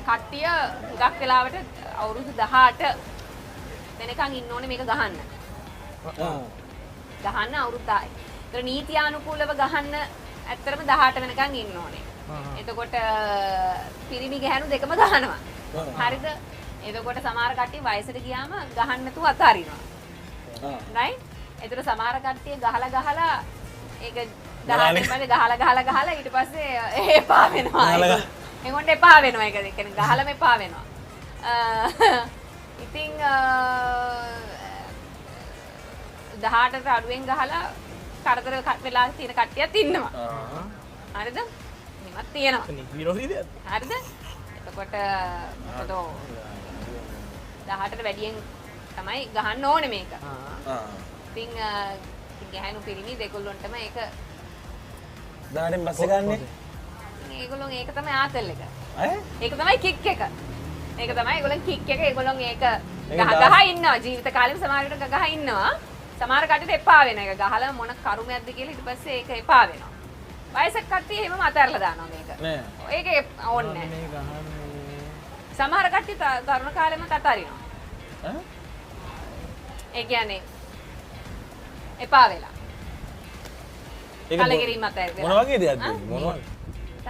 කට්ටිය හුඟක් වෙලාවට අවුරුදු 18 වෙනකන් ඉන්න ඕනේ මේක ගහන්න. ගහන්න අවුරුදු 10යි. ඒතර නීතියානුකූලව ගහන්න ඇත්තටම 18 වෙනකන් ඉන්න ඕනේ. එතකොට පිරිමි ගැහැණු දෙකම ගහනවා. හරිද? එතකොට සමහර කට්ටිය වයසට ගියාම ගහන්න නැතුව අතාරිනවා. right? ඒතර සමහර කට්ටිය ගහලා ඒක 18 පස්සේ ගහලා ඊට පස්සේ එපා වෙනවා. එගොන්ට එපා වෙනවා ඒක. ඒ කියන්නේ ගහලම එපා වෙනවා. ඉතින් 18ට අඩුවෙන් ගහලා කරදර වෙලා තියෙන කට්ටියත් ඉන්නවා. හරිද? නිමත් තියෙනවා. විරෝධීද? හරිද? එතකොට මොකද 18ට වැඩියෙන් තමයි ගහන්න ඕනේ මේක. ඉතින් ගැහැණු පිරිමි දෙකොල්ලොන්ටම ඒක 18න් පස්සේ ගන්නෙ. ඒගොල්ලෝ ඒක තමයි ආතල් එක. ඒක තමයි කික් එක. ඒක තමයි ඒගොල්ලන් කික් එක. ඒගොල්ලන් ඒක ගහ ඉන්නවා. ජීවිත කාලෙම සමහර විට ගහ ඉන්නවා. සමහර කටට එපා වෙන එක. ගහලා මොන කරුමයක්ද කියලා ඊට පස්සේ ඒක එපා වෙනවා. වයසක කට්ටිය එහෙමම අතහැරලා දානවා මේක. නෑ. ඒක ඕනේ නෑ. සමහර කට්ටිය තරුණ කාලෙම අතාරිනවා. ඒ කියන්නේ එපා වෙලා. කලකිරීම අතහැරලා. මොන වගේ දෙයක්ද? මොන වගේ?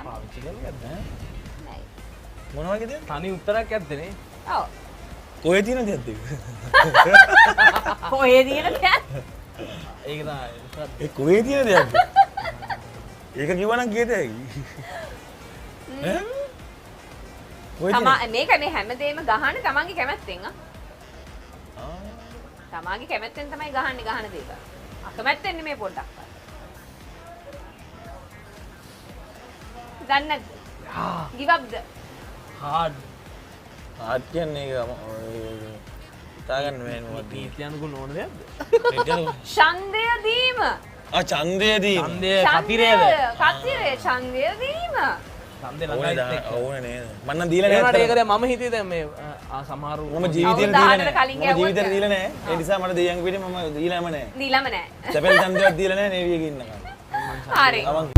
පාවිච්චි කරනවද? නෑ. මොන වගේ දෙයක්ද? තනි උත්තරයක් ඇද්දනේ. ඔව්. කොහෙ තියෙන දෙයක්ද ඒක? කොහේ තියෙන දෙයක්? ඒක තමයි. ඒ කොහෙ තියෙන දෙයක්ද? ඒක කිව්වනම් කීයද ඇයි? මේක මේ හැමදේම ගහන්නේ තමන්ගේ කැමැත්තෙන් තමාගේ කැමැත්තෙන් තමයි ගහන්නේ ගහන දේක. අකමැත්තෙන් නෙමෙයි පොඩ්ඩක්. දන්නේ නැද්ද? give up ද? hard කියන්නේ ඒක හිතාගන්න බෑ මොකක්ද? නීතියනුකූල ඕන දෙයක්ද? ඡන්දය දීම. ඡන්දය දීම. ඡන්දය කතිරේද? කතිරේ ඡන්දය දීම. ඡන්දේ ළඟයි ඕනේ නේද? මම නම් දීලා නෑ. ඒකට මම හිතුවේ දැන් මේ සමහරු මම ජීවිතේට දීලා නෑ. මම ජීවිතේට දීලා නෑ. ඒ නිසා මට දෙයියන් පිටේ මම දීලාම නෑ. දීලාම නෑ. සැපෙල් ඡන්දයක් දීලා නෑ නේවියක ඉන්නකම්. හරි. අවංක.